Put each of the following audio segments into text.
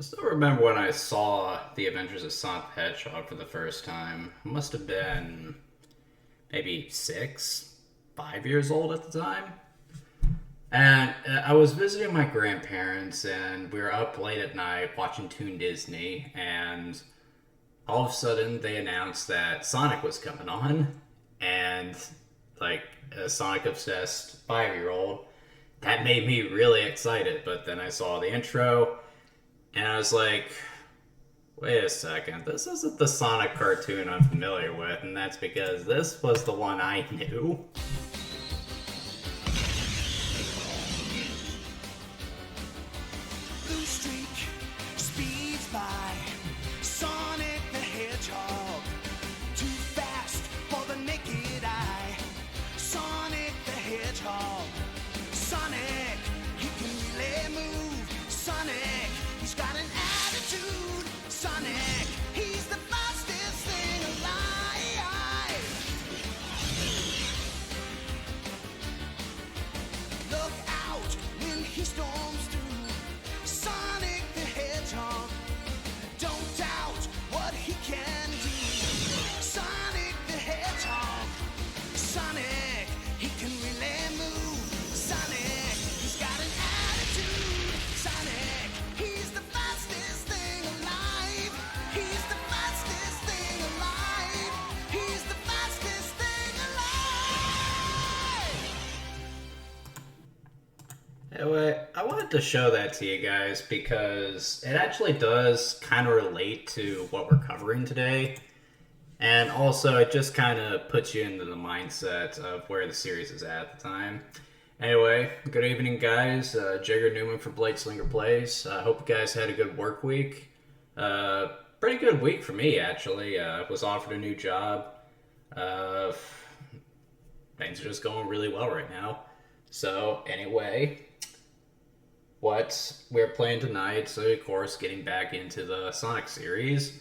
I still remember when I saw The Adventures of Sonic the Hedgehog for the first time. I must have been maybe 6, 5 years old at the time. And I was visiting my grandparents, and we were up late at night watching Toon Disney, and all of a sudden they announced that Sonic was coming on, and like a Sonic obsessed 5-year-old, that made me really excited. But then I saw the intro, and I was like, wait a second, this isn't the Sonic cartoon I'm familiar with, and that's because this was the one I knew. Blue streak speeds by, Sonic the Hedgehog, too fast for the naked eye. Sonic the Hedgehog, Sonic, he can really move. Sonic, he's got an attitude. Sonic, he's the fastest thing alive. Look out when he storms through. Sonic the Hedgehog, don't doubt what he can do. Sonic the Hedgehog, Sonic, he can really move. Sonic, he's got an attitude. Sonic, he's the fastest thing alive. He's the fastest thing alive. He's the fastest thing alive. Anyway, I wanted to show that to you guys because it actually does kind of relate to what we're covering today. And also, it just kind of puts you into the mindset of where the series is at the time. Anyway, good evening, guys. Jigger Newman from Bladeslinger Plays. I hope you guys had a good work week. Pretty good week for me, actually. Was offered a new job. Things are just going really well right now. So, anyway, what we're playing tonight, so of course, getting back into the Sonic series.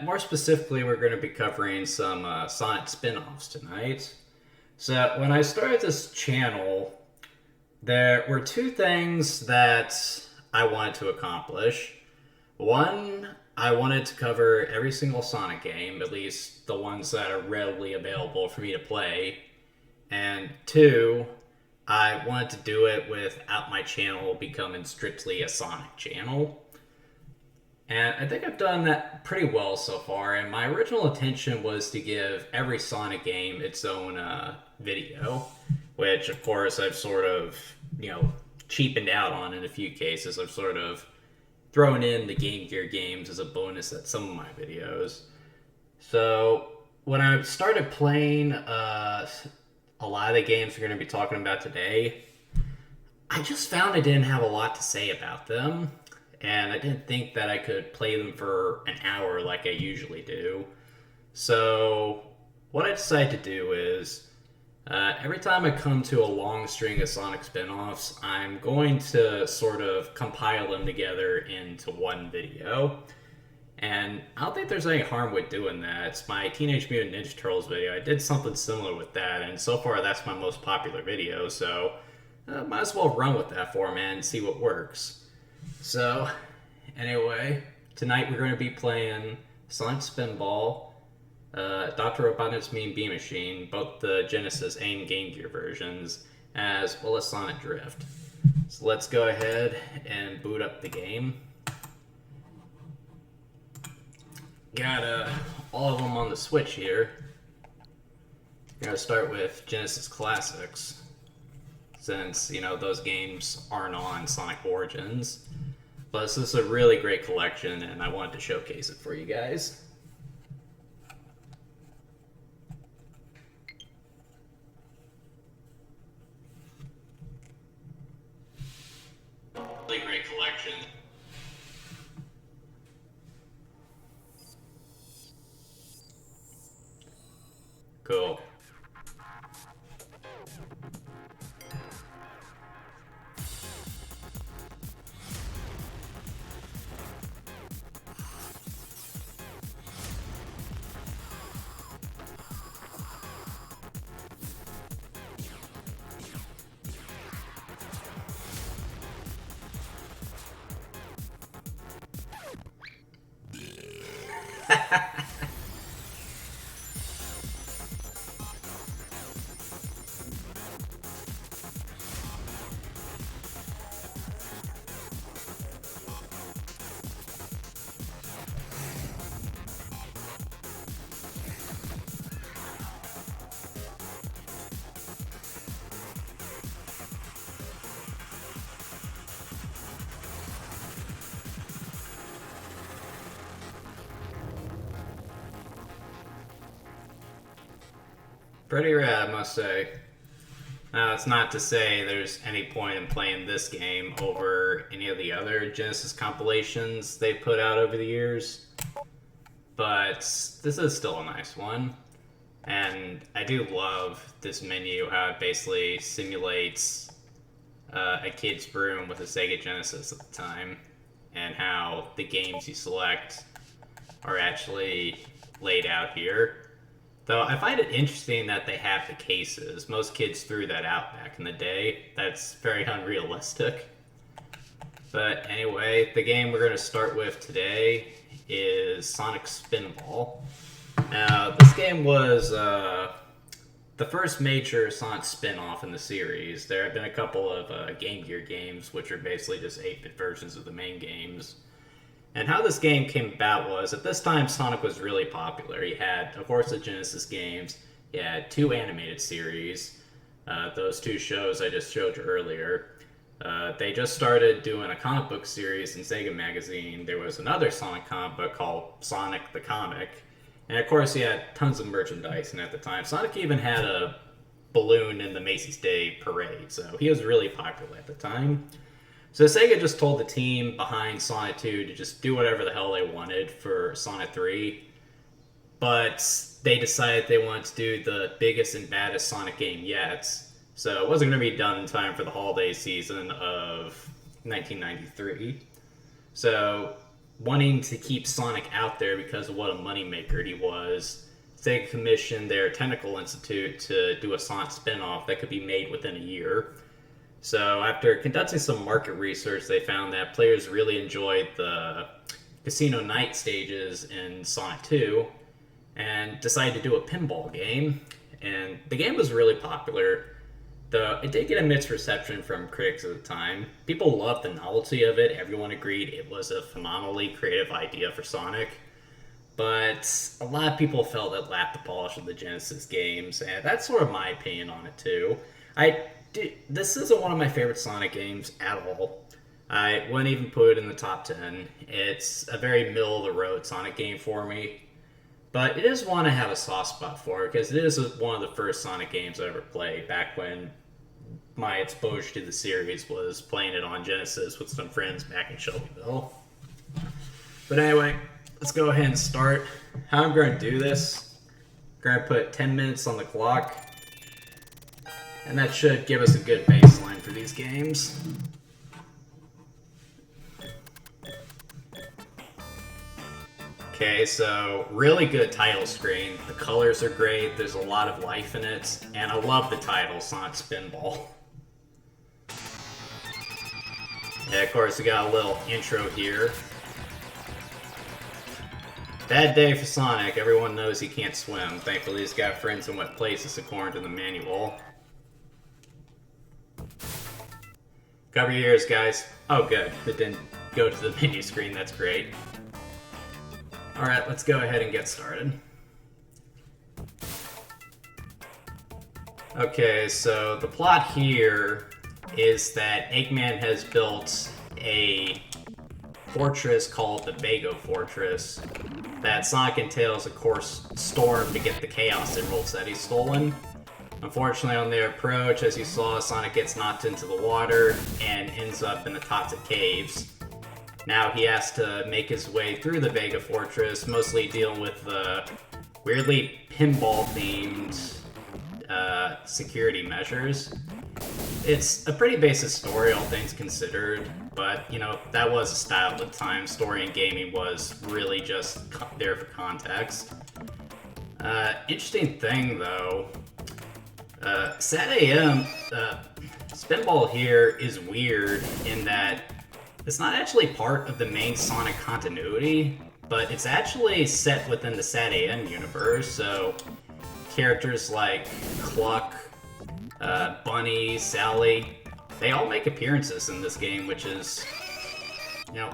More specifically, we're going to be covering some Sonic spin-offs tonight. So, when I started this channel, there were two things that I wanted to accomplish. One, I wanted to cover every single Sonic game, at least the ones that are readily available for me to play. And two, I wanted to do it without my channel becoming strictly a Sonic channel. And I think I've done that pretty well so far, and my original intention was to give every Sonic game its own video, which of course I've sort of, cheapened out on in a few cases. I've sort of thrown in the Game Gear games as a bonus at some of my videos. So when I started playing a lot of the games we're going to be talking about today, I just found I didn't have a lot to say about them. And I didn't think that I could play them for an hour like I usually do. So what I decided to do is, every time I come to a long string of Sonic spin-offs, I'm going to sort of compile them together into one video. And I don't think there's any harm with doing that. It's my Teenage Mutant Ninja Turtles video. I did something similar with that, and so far that's my most popular video, so might as well run with that format and see what works. So, anyway, tonight we're going to be playing Sonic Spinball. Dr. Robotnik's Mean Beam Machine, both the Genesis and Game Gear versions, as well as Sonic Drift. So let's go ahead and boot up the game. Got all of them on the Switch here. We're going to start with Genesis Classics, since, you know, those games aren't on Sonic Origins. But this is a really great collection, and I wanted to showcase it for you guys. Really great collection. Cool. Pretty rad, I must say. Now, it's not to say there's any point in playing this game over any of the other Genesis compilations they put out over the years, but this is still a nice one. And I do love this menu, how it basically simulates a kid's room with a Sega Genesis at the time, and how the games you select are actually laid out here. Though I find it interesting that they have the cases. Most kids threw that out back in the day. That's very unrealistic. But anyway, the game we're going to start with today is Sonic Spinball. Now, this game was the first major Sonic spin-off in the series. There have been a couple of Game Gear games, which are basically just 8-bit versions of the main games. And how this game came about was, at this time, Sonic was really popular. He had, of course, the Genesis games. He had 2 animated series. Those 2 shows I just showed you earlier. They just started doing a comic book series in Sega Magazine. There was another Sonic comic book called Sonic the Comic. And, of course, he had tons of merchandise. And at the time, Sonic even had a balloon in the Macy's Day Parade. So he was really popular at the time. So Sega just told the team behind Sonic 2 to just do whatever the hell they wanted for Sonic 3. But they decided they wanted to do the biggest and baddest Sonic game yet. So it wasn't going to be done in time for the holiday season of 1993. So, wanting to keep Sonic out there because of what a moneymaker he was, Sega commissioned their Technical Institute to do a Sonic spin-off that could be made within a year. So after conducting some market research, they found that players really enjoyed the Casino Night stages in Sonic 2 and decided to do a pinball game. And the game was really popular, though it did get a mixed reception from critics at the time. People loved the novelty of it. Everyone agreed it was a phenomenally creative idea for Sonic. But a lot of people felt it lacked the polish of the Genesis games, and that's sort of my opinion on it too. This isn't one of my favorite Sonic games at all. I wouldn't even put it in the top 10. It's a very middle-of-the-road Sonic game for me. But it is one I have a soft spot for, because it is one of the first Sonic games I ever played, back when my exposure to the series was playing it on Genesis with some friends back in Shelbyville. But anyway, let's go ahead and start. How I'm going to do this, I'm going to put 10 minutes on the clock. And that should give us a good baseline for these games. Okay, so really good title screen. The colors are great, there's a lot of life in it, and I love the title, Sonic Spinball. Yeah, of course, we got a little intro here. Bad day for Sonic. Everyone knows he can't swim. Thankfully, he's got friends in wet places according to the manual. Cover your ears, guys. Oh, good. It didn't go to the menu screen. That's great. Alright, let's go ahead and get started. Okay, so the plot here is that Eggman has built a fortress called the Vago Fortress that Sonic and Tails, of course, storm to get the Chaos Emeralds that he's stolen. Unfortunately, on their approach, as you saw, Sonic gets knocked into the water and ends up in the toxic caves. Now he has to make his way through the Vago Fortress, mostly dealing with the weirdly pinball-themed security measures. It's a pretty basic story, all things considered, but, you know, that was a style at the time. Story in gaming was really just there for context. Interesting thing, though, Sad AM, Spinball here is weird in that it's not actually part of the main Sonic continuity, but it's actually set within the Sad AM universe, so characters like Cluck, Bunny, Sally, they all make appearances in this game, which is, you know,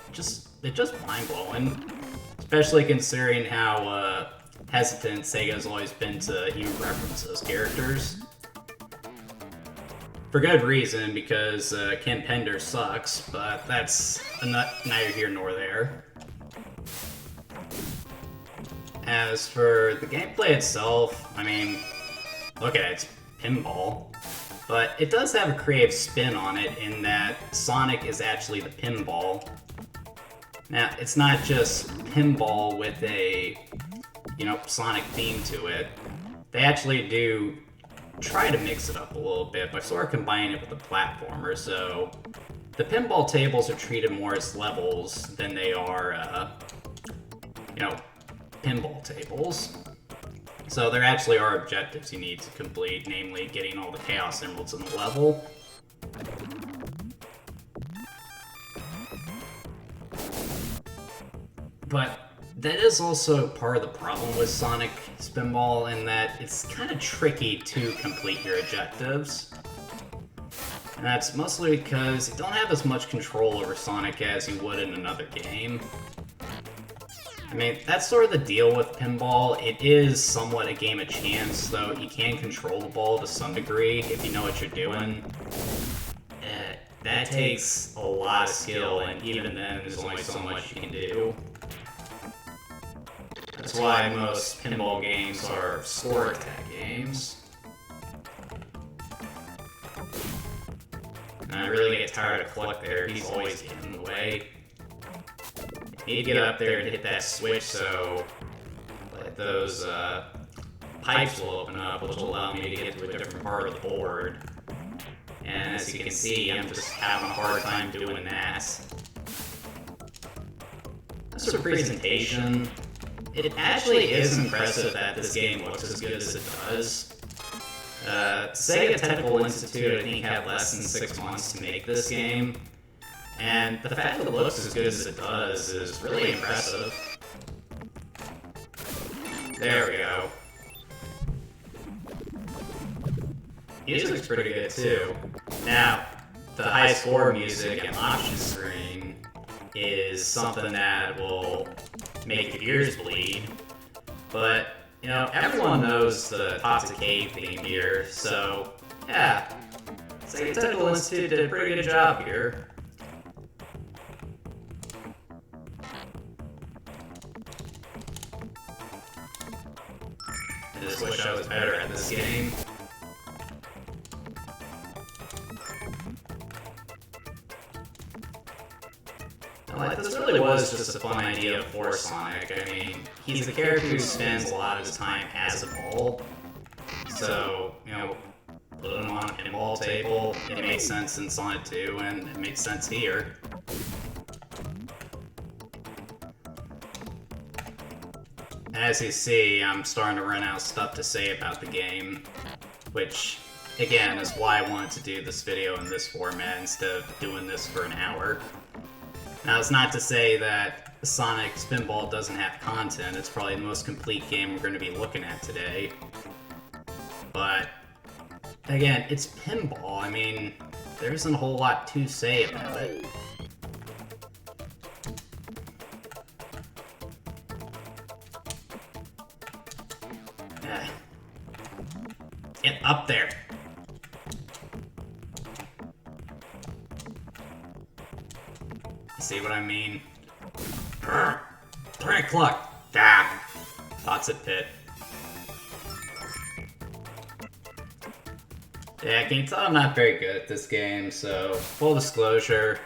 it's just mind-blowing. Especially considering how hesitant Sega's always been to even reference those characters. For good reason, because Ken Pender sucks, but that's neither here nor there. As for the gameplay itself, I mean, look at it, it's pinball. But it does have a creative spin on it in that Sonic is actually the pinball. Now, it's not just pinball with a, you know, Sonic theme to it. They actually do try to mix it up a little bit by sort of combining it with a platformer, so the pinball tables are treated more as levels than they are, you know, pinball tables. So there actually are objectives you need to complete, namely getting all the Chaos Emeralds in the level. But that is also part of the problem with Sonic Spinball in that it's kind of tricky to complete your objectives. And that's mostly because you don't have as much control over Sonic as you would in another game. I mean, that's sort of the deal with pinball. It is somewhat a game of chance, though you can control the ball to some degree if you know what you're doing. That takes a lot of skill, and even then, there's only so much you can do. That's why most pinball games are score attack games. And I really get tired of Cluck there. He's always getting in the way. You need to get up there and hit that switch so like those pipes will open up, which will allow me to get to a different part of the board. And as you can see, I'm just having a hard time doing that. As for presentation, it actually is impressive that this game looks as good as it does. Sega Technical Institute, I think, had less than 6 months to make this game. And the fact that it looks as good as it does is really impressive. There we go. Music's pretty good too. Now, the high score music and option screen is something that will make your ears bleed. But, you know, everyone knows the Toxic Cave theme here, so yeah. Sega Technical Institute did a pretty good job here. I just wish I was better at this game. Like, this really was just a fun idea for Sonic. I mean, he's the character who spends a lot of his time as a ball. So, you know, put him on a pinball table. It made sense in Sonic 2, and it makes sense here. As you see, I'm starting to run out of stuff to say about the game, which, again, is why I wanted to do this video in this format instead of doing this for an hour. Now, it's not to say that Sonic Spinball doesn't have content. It's probably the most complete game we're going to be looking at today. But, again, it's pinball. I mean, there isn't a whole lot to say about it. Get up there. See what I mean? 3 o'clock. Ah, thoughts at pit. Yeah, can you tell I'm not very good at this game, so full disclosure,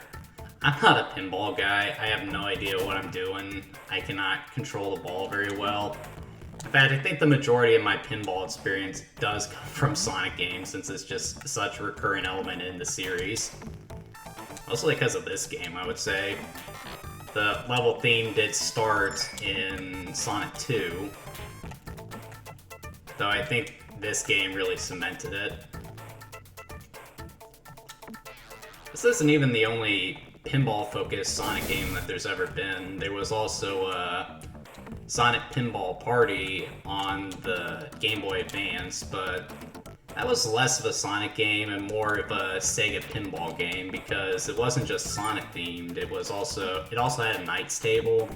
I'm not a pinball guy. I have no idea what I'm doing. I cannot control the ball very well. In fact, I think the majority of my pinball experience does come from Sonic games, since it's just such a recurring element in the series. Mostly because of this game, I would say. The level theme did start in Sonic 2, though I think this game really cemented it. This isn't even the only pinball-focused Sonic game that there's ever been. There was also Sonic Pinball Party on the Game Boy Advance, but that was less of a Sonic game and more of a Sega pinball game because it wasn't just Sonic themed. It also had a Knights table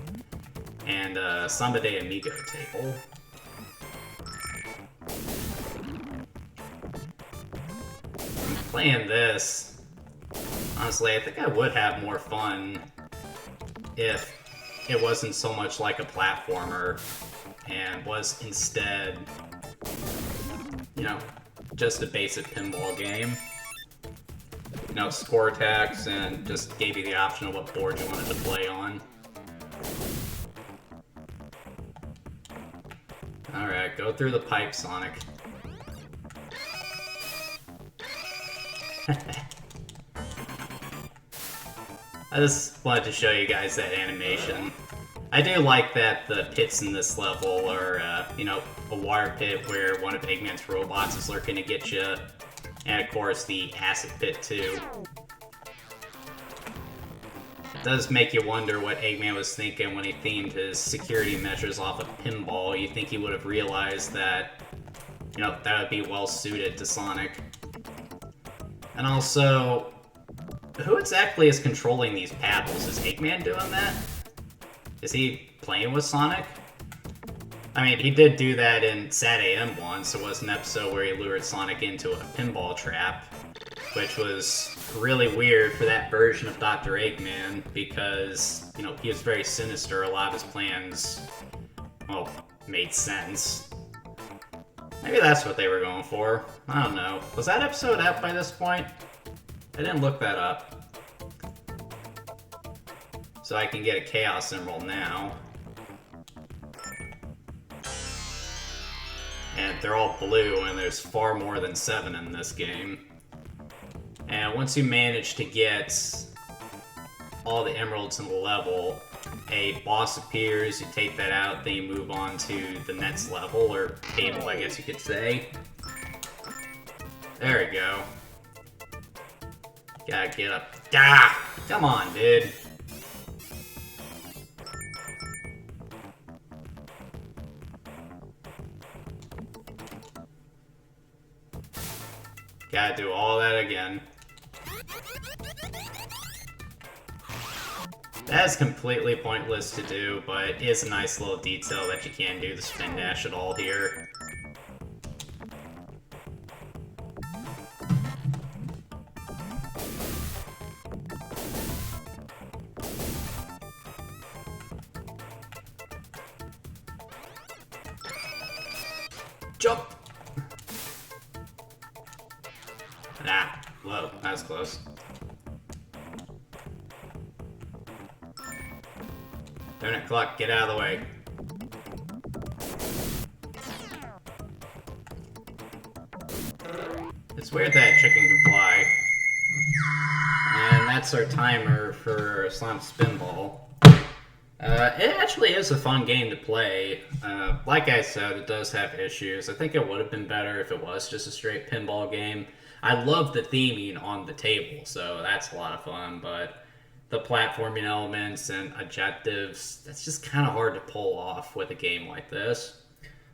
and a Samba de Amigo table. Playing this, honestly, I think I would have more fun if it wasn't so much like a platformer and was instead, you know, just a basic pinball game. You know, score attacks and just gave you the option of what board you wanted to play on. Alright, go through the pipe, Sonic. I just wanted to show you guys that animation. I do like that the pits in this level are, you know, a water pit where one of Eggman's robots is lurking to get you, and of course the acid pit too. It does make you wonder what Eggman was thinking when he themed his security measures off of pinball. You think he would have realized that, you know, that would be well suited to Sonic. And also, who exactly is controlling these paddles? Is Eggman doing that? Is he playing with Sonic? I mean, he did do that in Sat AM once. There was an episode where he lured Sonic into a pinball trap, which was really weird for that version of Dr. Eggman because, you know, he was very sinister. A lot of his plans, well, made sense. Maybe that's what they were going for. I don't know. Was that episode out by this point? I didn't look that up. So I can get a Chaos Emerald now. And they're all blue, and there's far more than 7 in this game. And once you manage to get all the emeralds in the level, a boss appears, you take that out, then you move on to the next level, or table, I guess you could say. There we go. Gotta get up. Ah! Come on, dude. Gotta do all that again. That's completely pointless to do, but it is a nice little detail that you can't do the spin dash at all here. Jump! Ah, whoa, that was close. Donut Cluck, get out of the way. It's weird that chicken can fly. And that's our timer for Sonic Spinball. It actually is a fun game to play. Like I said, it does have issues. I think it would have been better if it was just a straight pinball game. I love the theming on the table, so that's a lot of fun, but the platforming elements and objectives, that's just kind of hard to pull off with a game like this.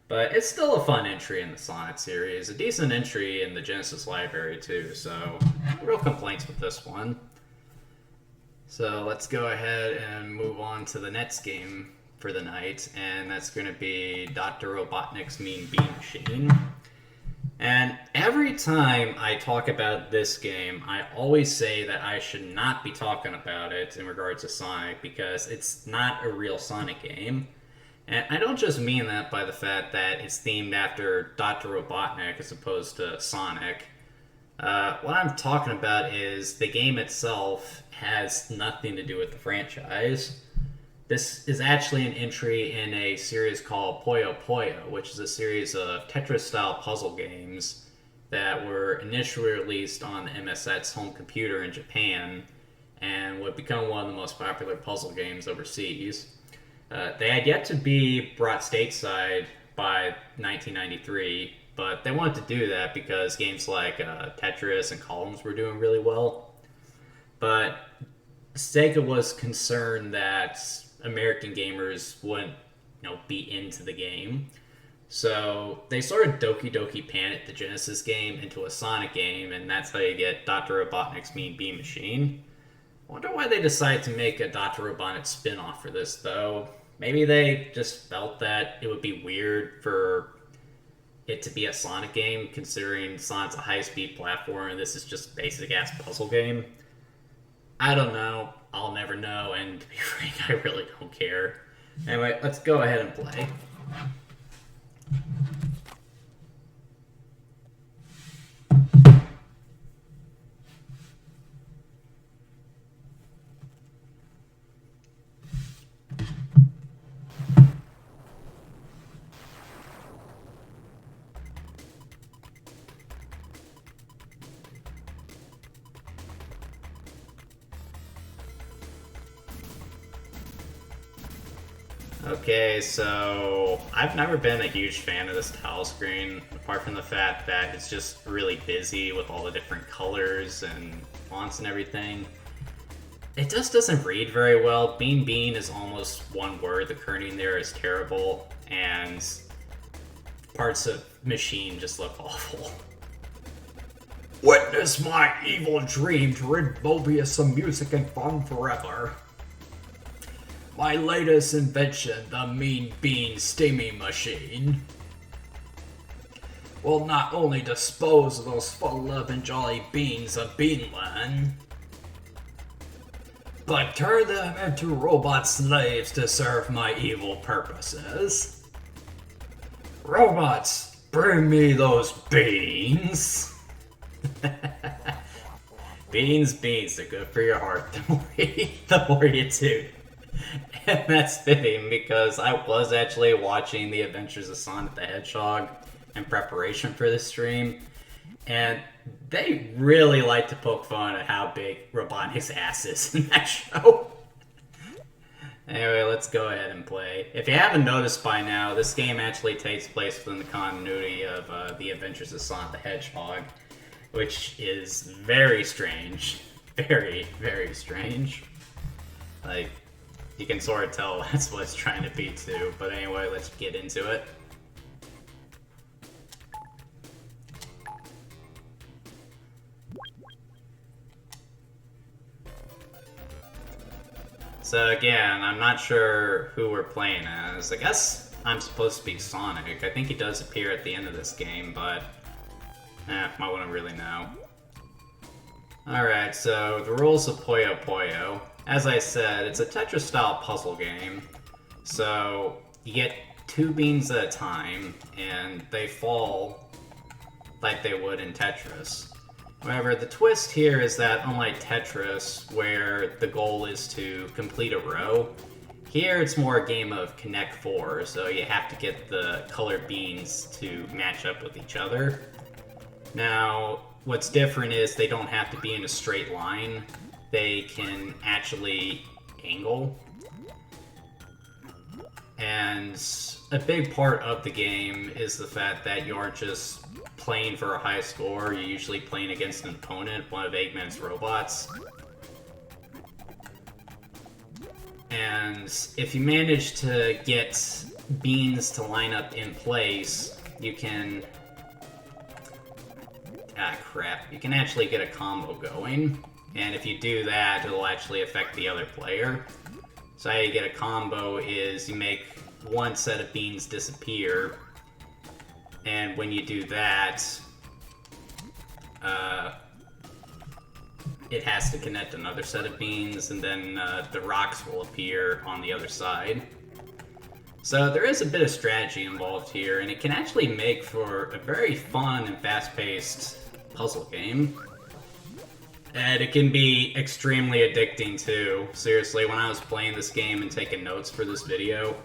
But it's still a fun entry in the Sonic series, a decent entry in the Genesis library too, so no real complaints with this one. So let's go ahead and move on to the next game for the night, and that's going to be Dr. Robotnik's Mean Bean Machine. And every time I talk about this game, I always say that I should not be talking about it in regards to Sonic because it's not a real Sonic game. And I don't just mean that by the fact that it's themed after Dr. Robotnik as opposed to Sonic. What I'm talking about is the game itself has nothing to do with the franchise. This is actually an entry in a series called Puyo Puyo, which is a series of Tetris-style puzzle games that were initially released on the MSX home computer in Japan and would become one of the most popular puzzle games overseas. They had yet to be brought stateside by 1993, but they wanted to do that because games like Tetris and Columns were doing really well. But Sega was concerned that American gamers wouldn't, be into the game. So they sort of Doki Doki Panicked the Genesis game into a Sonic game, and that's how you get Dr. Robotnik's Mean Bean Machine. I wonder why they decided to make a Dr. Robotnik spin-off for this, though. Maybe they just felt that it would be weird for it to be a Sonic game, considering Sonic's a high-speed platformer and this is just a basic-ass puzzle game. I don't know. I'll never know, and to be frank, I really don't care. Anyway, let's go ahead and play. Okay, so I've never been a huge fan of this tile screen, apart from the fact that it's just really busy with all the different colors and fonts and everything. It just doesn't read very well. Bean Bean is almost one word. The kerning there is terrible, and parts of Machine just look awful. Witness my evil dream to rid Mobius of music and fun forever. My latest invention, the Mean Bean Steaming Machine, will not only dispose of those full of and jolly beans of Beanland, but turn them into robot slaves to serve my evil purposes. Robots, bring me those beans. Beans, they're good for your heart. The more you do. And that's fitting because I was actually watching The Adventures of Sonic the Hedgehog in preparation for this stream, and they really like to poke fun at how big Robotnik's ass is in that show. Anyway, let's go ahead and play. If you haven't noticed by now, this game actually takes place within the continuity of The Adventures of Sonic the Hedgehog, which is very strange. Very, very strange. Like, you can sort of tell that's what it's trying to be too. But anyway, let's get into it. So again, I'm not sure who we're playing as. I guess I'm supposed to be Sonic. I think he does appear at the end of this game, but I wouldn't really know. Alright, so the rules of Puyo Puyo. As I said, it's a Tetris-style puzzle game. So you get 2 beans at a time, and they fall like they would in Tetris. However, the twist here is that unlike Tetris, where the goal is to complete a row, here it's more a game of Connect 4, so you have to get the colored beans to match up with each other. Now, what's different is they don't have to be in a straight line. They can actually angle. And a big part of the game is the fact that you aren't just playing for a high score, you're usually playing against an opponent, one of Eggman's robots. And if you manage to get beans to line up in place, you can... Ah, crap. You can actually get a combo going. And if you do that, it'll actually affect the other player. So how you get a combo is you make one set of beans disappear. And when you do that, it has to connect another set of beans, and then the rocks will appear on the other side. So there is a bit of strategy involved here, and it can actually make for a very fun and fast-paced puzzle game. And it can be extremely addicting too. Seriously, when I was playing this game and taking notes for this video,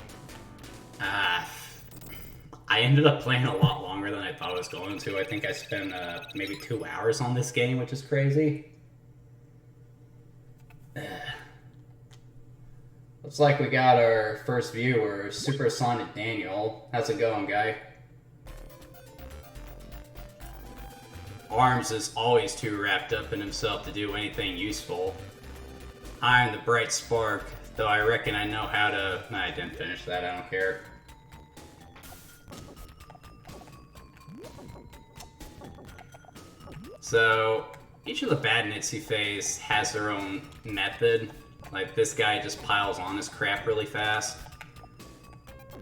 I ended up playing a lot longer than I thought I was going to. I think I spent maybe 2 hours on this game, which is crazy. Looks like we got our first viewer, Supersonic Daniel. How's it going, guy? Arms is always too wrapped up in himself to do anything useful. I am the bright spark, though I reckon I know how to... Nah, I didn't finish that, I don't care. So, each of the badnets you face has their own method. Like, this guy just piles on his crap really fast.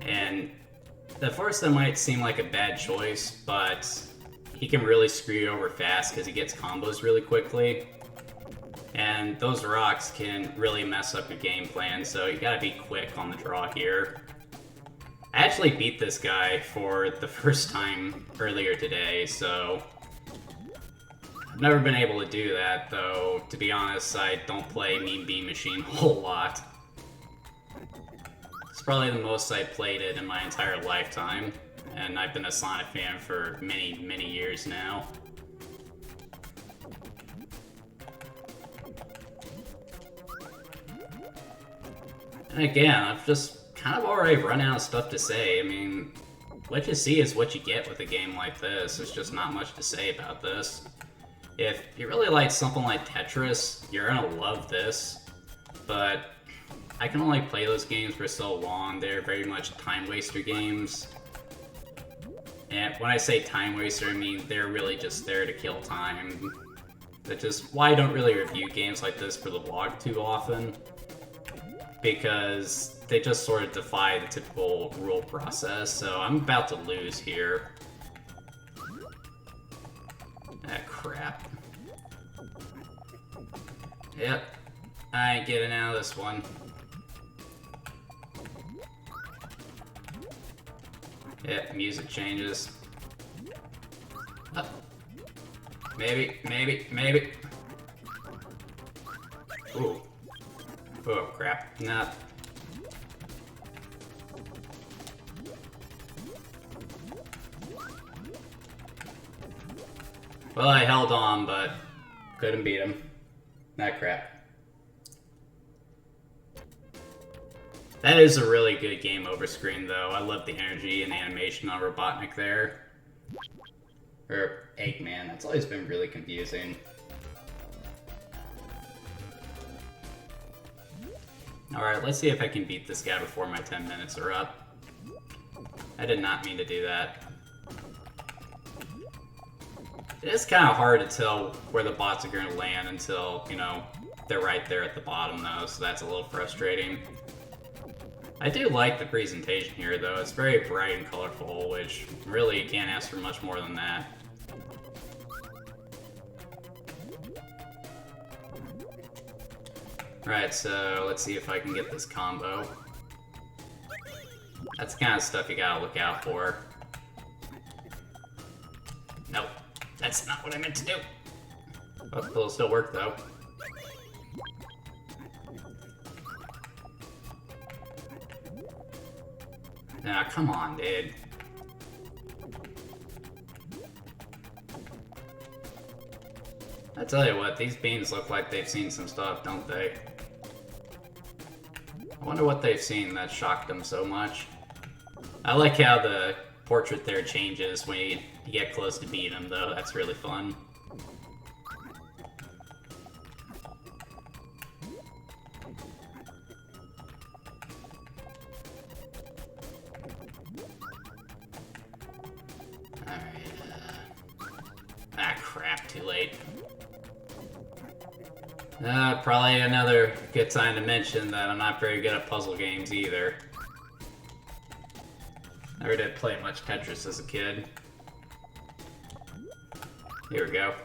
And at first that might seem like a bad choice, but he can really screw you over fast because he gets combos really quickly. And those rocks can really mess up your game plan, so you gotta be quick on the draw here. I actually beat this guy for the first time earlier today, so... I've never been able to do that, though, to be honest, I don't play Mean Bean Machine a whole lot. It's probably the most I've played it in my entire lifetime, and I've been a Sonic fan for many, many years now. And again, I've just kind of already run out of stuff to say. I mean, what you see is what you get with a game like this. There's just not much to say about this. If you really like something like Tetris, you're gonna love this, but I can only play those games for so long. They're very much time waster games. And when I say time waster, I mean they're really just there to kill time. That's just why I don't really review games like this for the vlog too often, because they just sort of defy the typical rule process, so I'm about to lose here. Ah, crap. Yep, I ain't getting out of this one. Yep, music changes. Oh. Maybe. Ooh. Oh, crap. Nah. Well, I held on, but couldn't beat him. That crap. That is a really good game over screen, though. I love the energy and animation on Robotnik there. Or Eggman. That's always been really confusing. Alright, let's see if I can beat this guy before my 10 minutes are up. I did not mean to do that. It is kind of hard to tell where the bots are going to land until, you know, they're right there at the bottom, though, so that's a little frustrating. I do like the presentation here, though. It's very bright and colorful, which really you can't ask for much more than that. Alright, so let's see if I can get this combo. That's the kind of stuff you gotta look out for. Nope. That's not what I meant to do. Oh, it'll still work, though. Nah, come on, dude. I tell you what, these beans look like they've seen some stuff, don't they? I wonder what they've seen that shocked them so much. I like how the portrait there changes when you get close to beating them, though. That's really fun. too late. Probably another good time to mention that I'm not very good at puzzle games either. Never did play much Tetris as a kid. Here we go.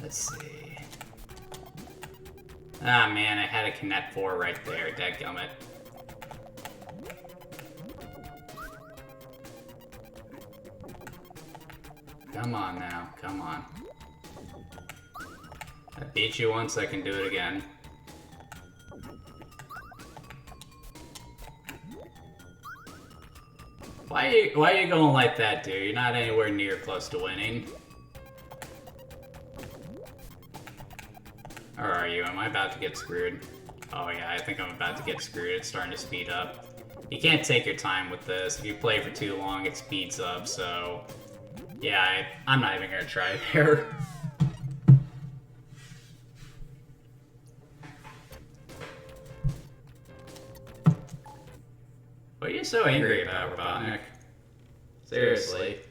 Let's see. Ah man, I had a Connect 4 right there, dadgummit. Come on now, come on. I beat you once, I can do it again. Why are you going like that, dude? You're not anywhere near close to winning. Or are you? Am I about to get screwed? Oh yeah, I think I'm about to get screwed. It's starting to speed up. You can't take your time with this. If you play for too long, it speeds up, so... Yeah, I'm not even gonna try there. What are you so angry about, Robotnik? Seriously.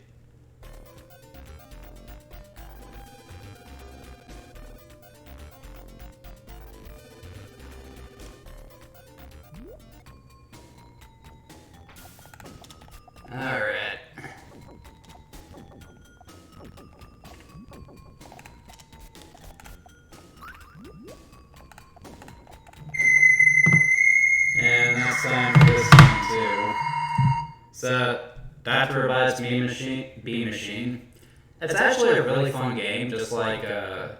Alright. And that's time for this one too. So, Dr. Robot's Bee Machine. It's actually a really fun game, just like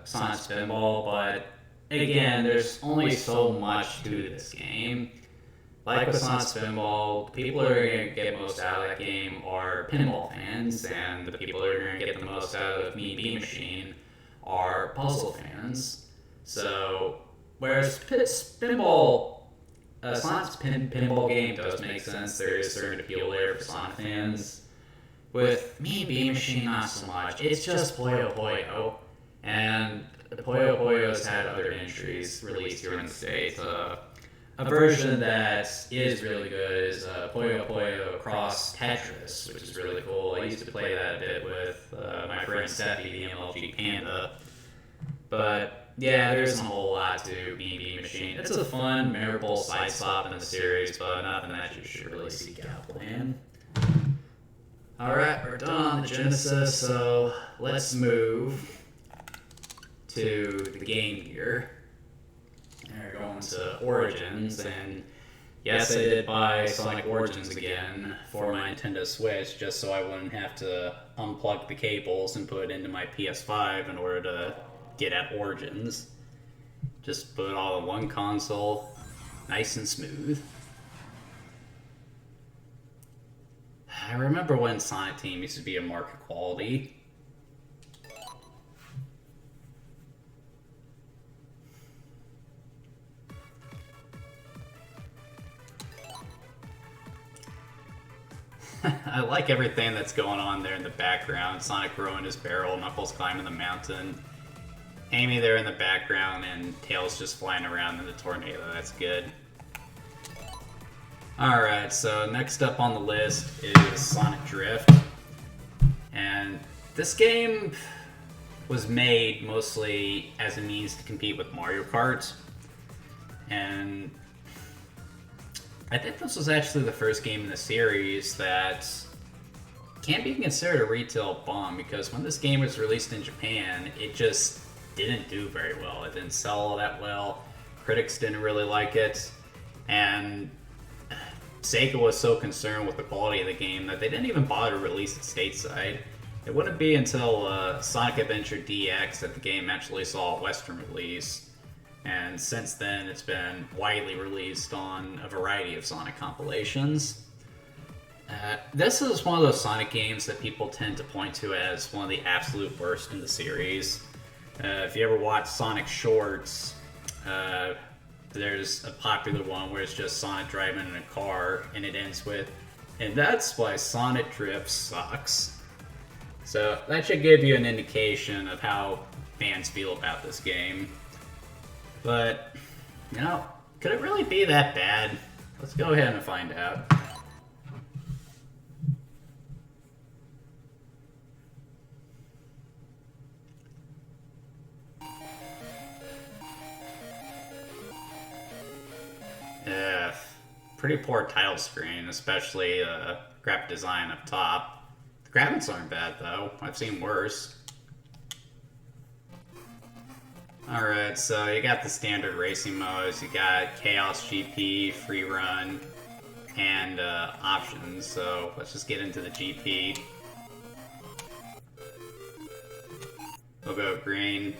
Sonic Spinball, but again, there's only so much to this game. Like with Sonic Spinball, the people who are going to get most out of that game are pinball fans, and the people who are going to get the most out of Bee Machine are puzzle fans. So, whereas Spinball... Sonic's pinball game does make sense. There is certain appeal there for Sonic fans. With Bee Machine, not so much. It's just Puyo Puyo. And Puyo Puyo's had other entries released here in the States. A version that is really good is Puyo Puyo Cross Tetris, which is really cool. I used to play that a bit with my friend Steffi, the MLG Panda. But... yeah, there isn't a whole lot to Bee Machine. It's a fun, memorable side stop in the series, but nothing that you should really seek out playing. Alright, we're done on the Genesis, so let's move to the Game Gear. And we're going to Origins, and yes, I did buy Sonic Origins again for my Nintendo Switch, just so I wouldn't have to unplug the cables and put it into my PS5 in order to get at Origins. Just put it all in one console, nice and smooth. I remember when Sonic Team used to be a market quality. I like everything that's going on there in the background. Sonic growing his barrel, Knuckles climbing the mountain, Amy there in the background, and Tails just flying around in the tornado. That's good. Alright, so next up on the list is Sonic Drift. And this game was made mostly as a means to compete with Mario Kart. And I think this was actually the first game in the series that can't be considered a retail bomb, because when this game was released in Japan, it just didn't do very well. It didn't sell all that well. Critics didn't really like it. And Sega was so concerned with the quality of the game that they didn't even bother to release it stateside. It wouldn't be until Sonic Adventure DX that the game actually saw a Western release. And since then, it's been widely released on a variety of Sonic compilations. This is one of those Sonic games that people tend to point to as one of the absolute worst in the series. If you ever watch Sonic Shorts, there's a popular one where it's just Sonic driving in a car, and it ends with, and that's why Sonic Drift sucks. So that should give you an indication of how fans feel about this game. But, you know, Could it really be that bad? Let's go ahead and find out. Yeah, pretty poor title screen, especially graphic design up top. The graphics aren't bad though. I've seen worse. Alright, so you got the standard racing modes, you got Chaos GP, Free Run, and options. So let's just get into the GP. We'll go green.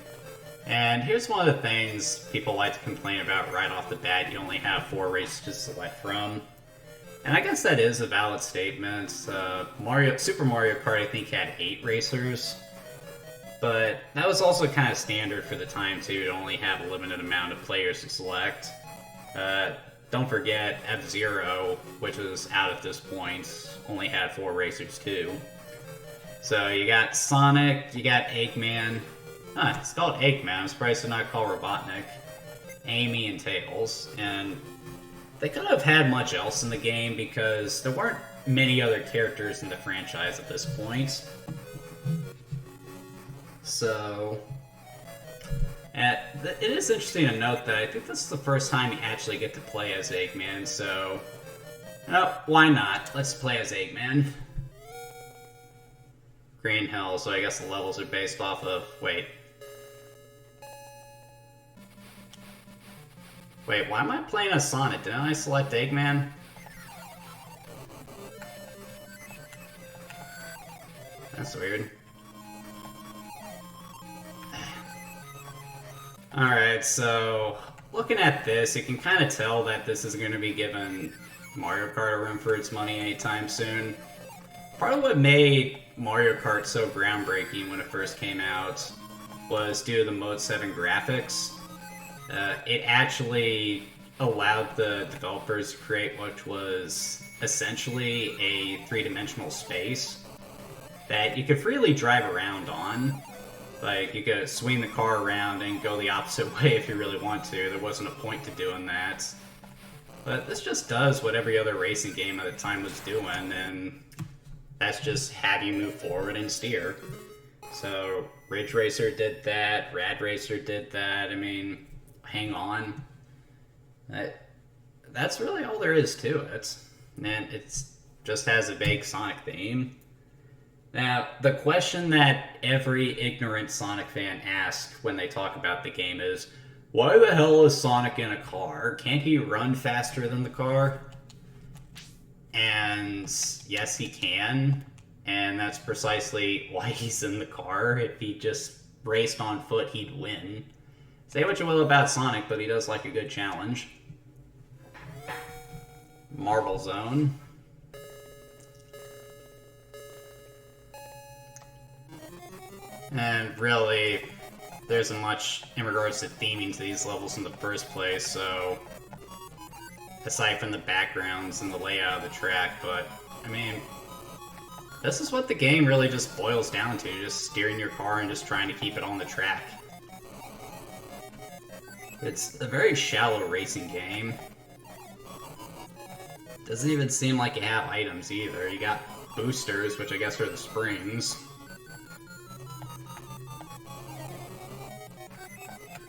And here's one of the things people like to complain about right off the bat. You only have 4 races to select from. And I guess that is a valid statement. Super Mario Kart, I think, had 8 racers. But that was also kind of standard for the time, too, to only have a limited amount of players to select. Don't forget, F-Zero, which was out at this point, only had 4 racers, too. So you got Sonic, you got Eggman. Huh, it's called Eggman. I'm surprised it's not called Robotnik. Amy and Tails. And they could have had much else in the game because there weren't many other characters in the franchise at this point. So, it is interesting to note that I think this is the first time you actually get to play as Eggman, so... Oh, why not? Let's play as Eggman. Green Hill, so I guess the levels are based off of... Wait, why am I playing as Sonic? Didn't I select Eggman? That's weird. Alright, so looking at this, you can kind of tell that this is going to be giving Mario Kart a run for its money anytime soon. Part of what made Mario Kart so groundbreaking when it first came out was due to the Mode 7 graphics. It actually allowed the developers to create what was essentially a 3-dimensional space that you could freely drive around on. Like, you could swing the car around and go the opposite way if you really want to. There wasn't a point to doing that. But this just does what every other racing game at the time was doing, and that's just have you move forward and steer. So, Ridge Racer did that, Rad Racer did that, I mean... Hang on. That's really all there is to it. And it just has a vague Sonic theme. Now, the question that every ignorant Sonic fan asks when they talk about the game is, why the hell is Sonic in a car? Can't he run faster than the car? And yes, he can. And that's precisely why he's in the car. If he just raced on foot, he'd win. Say what you will about Sonic, but he does like a good challenge. Marble Zone. And really, there isn't much in regards to theming to these levels in the first place, so... Aside from the backgrounds and the layout of the track, but, I mean... This is what the game really just boils down to, just steering your car and just trying to keep it on the track. It's a very shallow racing game. Doesn't even seem like you have items either. You got boosters, which I guess are the springs.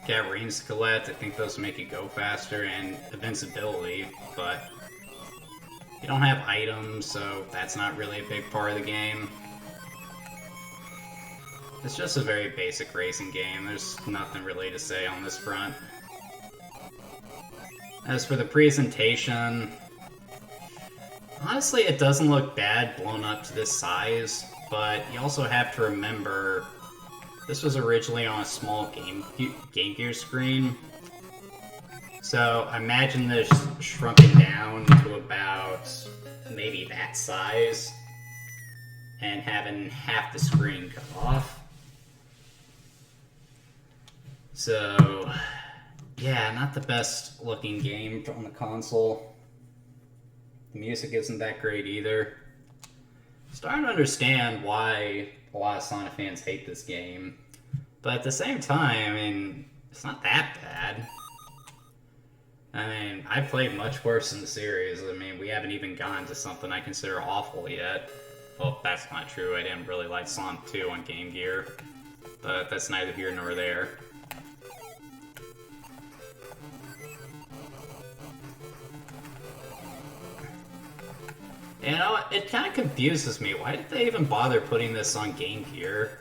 Got range skeleton, I think those make you go faster, and invincibility, but you don't have items, so that's not really a big part of the game. It's just a very basic racing game. There's nothing really to say on this front. As for the presentation, honestly, it doesn't look bad blown up to this size, but you also have to remember this was originally on a small Game Gear screen. So imagine this shrunken down to about maybe that size and having half the screen cut off. So, yeah, not the best looking game on the console. The music isn't that great either. Starting to understand why a lot of Sonic fans hate this game. But at the same time, I mean, it's not that bad. I mean, I've played much worse in the series. I mean, we haven't even gotten to something I consider awful yet. Well, that's not true. I didn't really like Sonic 2 on Game Gear. But that's neither here nor there. You know, it kind of confuses me. Why did they even bother putting this on Game Gear?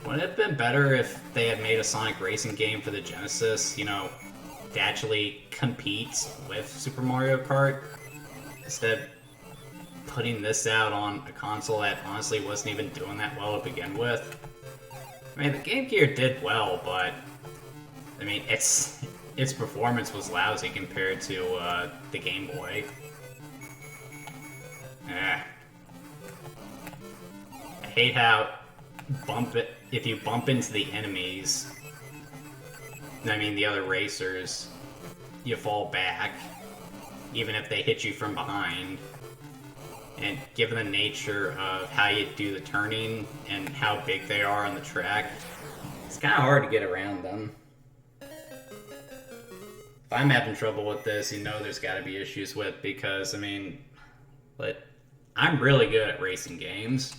Wouldn't it have been better if they had made a Sonic racing game for the Genesis, you know, to actually compete with Super Mario Kart? Instead of putting this out on a console that honestly wasn't even doing that well to begin with. I mean, the Game Gear did well, but I mean, its performance was lousy compared to the Game Boy. I hate how if you bump into the enemies, I mean the other racers, you fall back, even if they hit you from behind. And given the nature of how you do the turning and how big they are on the track, it's kind of hard to get around them. If I'm having trouble with this, you know there's got to be issues with, because, I mean, but I'm really good at racing games.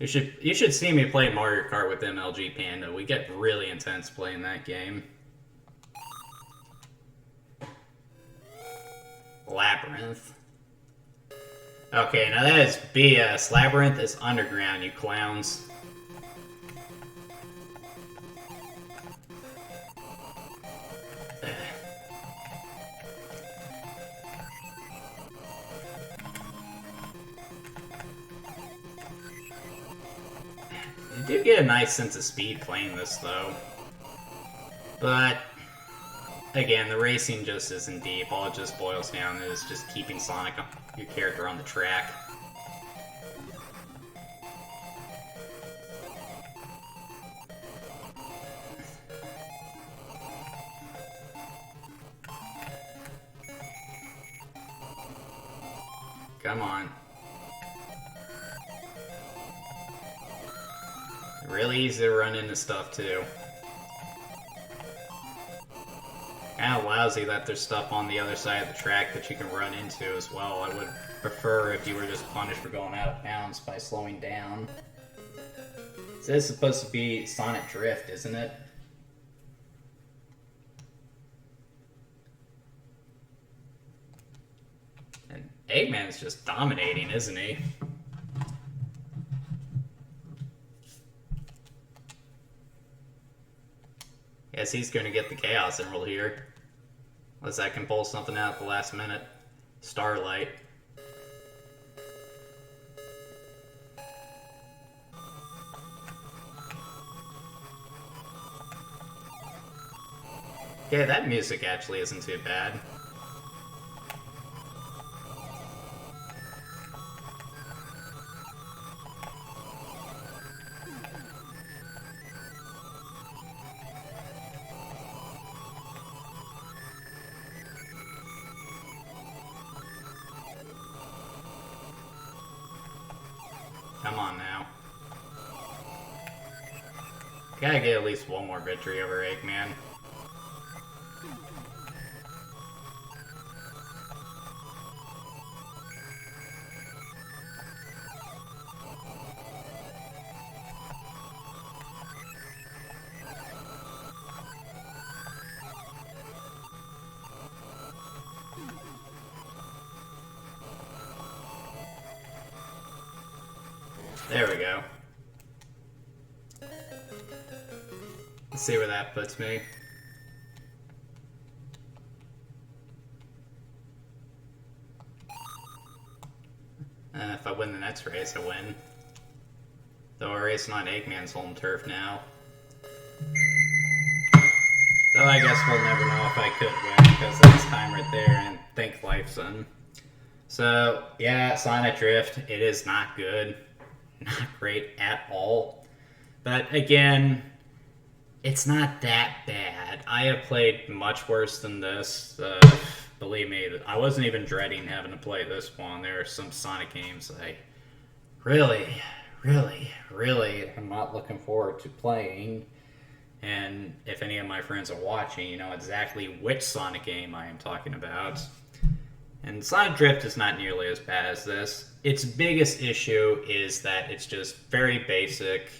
You should see me play Mario Kart with MLG Panda. We get really intense playing that game. Labyrinth. Okay, now that is BS. Labyrinth is underground, you clowns. You do get a nice sense of speed playing this, though. But, again, the racing just isn't deep. All it just boils down to is just keeping Sonic, your character, on the track. Come on. Really easy to run into stuff, too. Kinda lousy that there's stuff on the other side of the track that you can run into as well. I would prefer if you were just punished for going out of bounds by slowing down. So this is supposed to be Sonic Drift, isn't it? And Eggman's just dominating, isn't he? Guess he's going to get the Chaos Emerald here. Unless I can pull something out at the last minute. Starlight. Yeah, that music actually isn't too bad. Come on now. Gotta get at least one more victory over Eggman. There we go. Let's see where that puts me. If I win the next race, I win. Though we're racing on Eggman's home turf now. Though I guess we'll never know if I could win, because that's time right there, and thank life, son. So, yeah, Sonic Drift, it is not good. Not great at all. But again, it's not that bad. I have played much worse than this. Believe me, I wasn't even dreading having to play this one. There are some Sonic games I really am not looking forward to playing. And if any of my friends are watching, you know exactly which Sonic game I am talking about. And Sonic Drift is not nearly as bad as this. Its biggest issue is that it's just very basic.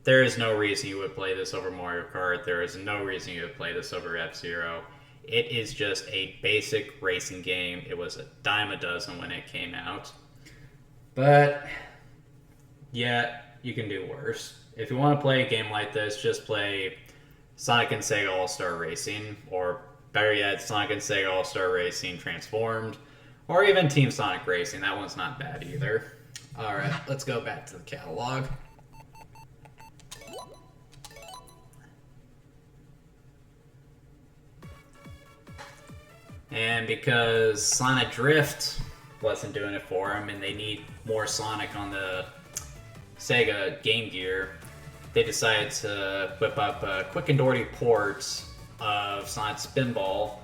There is no reason you would play this over Mario Kart. There is no reason you would play this over F-Zero. It is just a basic racing game. It was a dime a dozen when it came out. But, yeah, you can do worse. If you want to play a game like this, just play Sonic and Sega All-Star Racing, or better yet, Sonic and Sega All-Star Racing Transformed, or even Team Sonic Racing. That one's not bad either. Alright, let's go back to the catalog. And because Sonic Drift wasn't doing it for them, and they need more Sonic on the Sega Game Gear, they decided to whip up a quick and dirty port of Sonic Spinball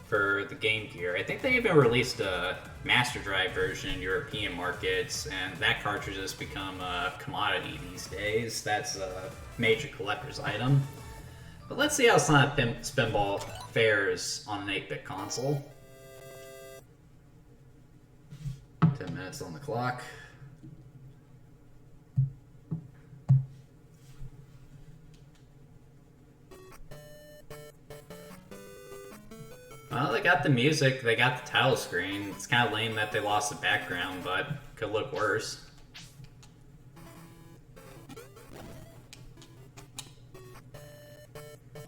for the Game Gear. I think they even released a Master Drive version in European markets, and that cartridge has become a commodity these days. That's a major collector's item. But let's see how Sonic Spinball fares on an 8-bit console. 10 minutes on the clock. Well, they got the music, they got the title screen. It's kind of lame that they lost the background, but could look worse.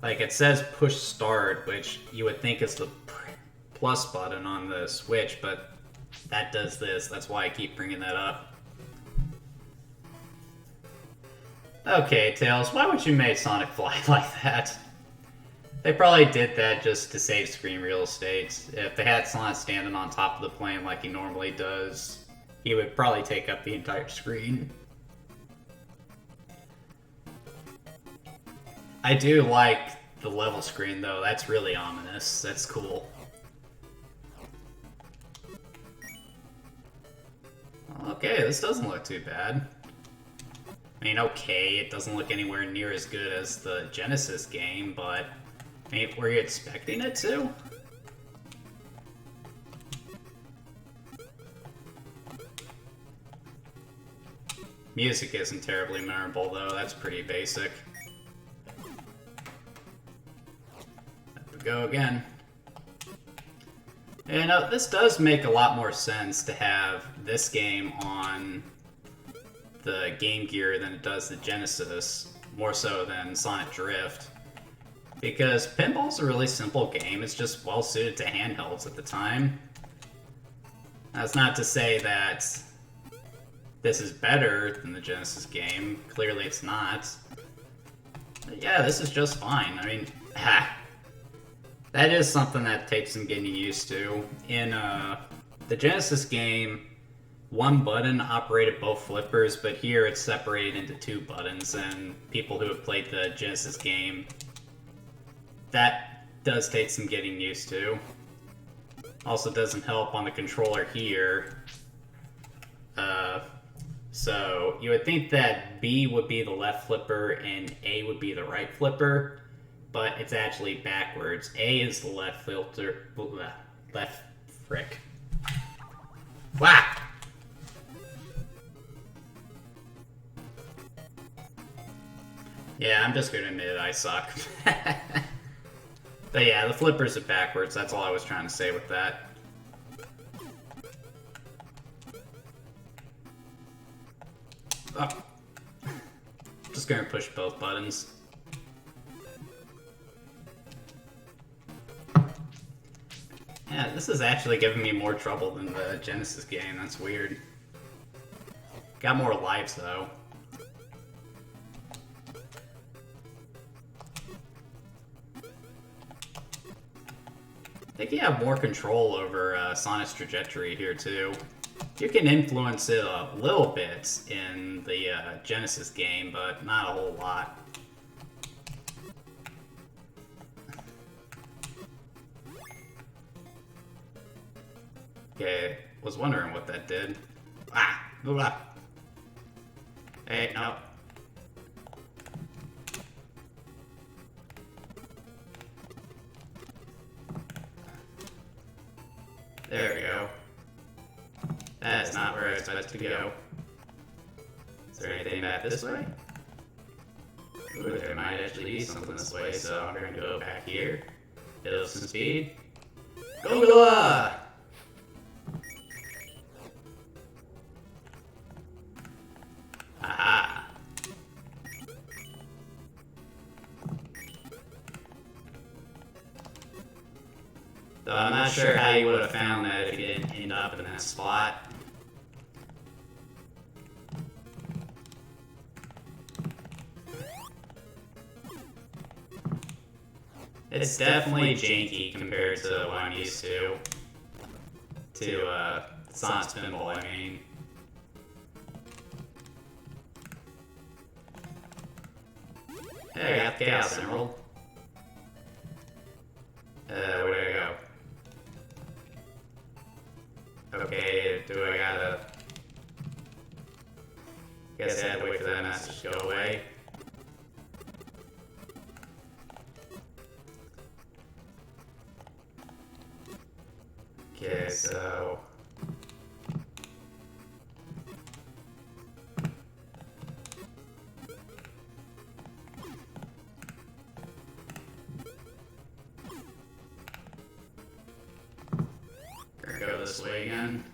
Like, it says push start, which you would think is the plus button on the Switch, but that does this. That's why I keep bringing that up. Okay, Tails, why would you make Sonic fly like that? They probably did that just to save screen real estate. If they had Sonic standing on top of the plane like he normally does, he would probably take up the entire screen. I do like the level screen, though. That's really ominous. That's cool. Okay, this doesn't look too bad. I mean, okay, it doesn't look anywhere near as good as the Genesis game, but I mean, were you expecting it to? Music isn't terribly memorable, though. That's pretty basic. Go again. And this does make a lot more sense to have this game on the Game Gear than it does the Genesis, more so than Sonic Drift. Because Pinball's a really simple game, it's just well suited to handhelds at the time. That's not to say that this is better than the Genesis game, clearly it's not. But yeah, this is just fine. I mean, that is something that takes some getting used to. In the Genesis game, one button operated both flippers, but here it's separated into two buttons, and people who have played the Genesis game, that does take some getting used to. Also doesn't help on the controller here. So you would think that B would be the left flipper and A would be the right flipper, but it's actually backwards. A is the left filter, left frick. Wow! Yeah, I'm just gonna admit I suck. But yeah, the flippers are backwards, that's all I was trying to say with that. Oh. Just gonna push both buttons. Yeah, this is actually giving me more trouble than the Genesis game, that's weird. Got more lives though. I think you have more control over Sonic's trajectory here too. You can influence it a little bit in the Genesis game, but not a whole lot. Okay, was wondering what that did. Ah! Hey, no. There we go. That is not where I expected to go. Is there anything back this way? Ooh, there might actually be something this way, so I'm gonna go back here. Build some speed. Go! Aha! Though I'm not sure how you would have found that if you didn't end up in that spot. It's definitely janky compared to what I'm used to. Sonic Spinball, I mean. Hey, I got the Chaos Emerald. Where do I go? Okay, do I gotta... Guess I had to wait for that message to go away. Okay, so... Gonna go this way again.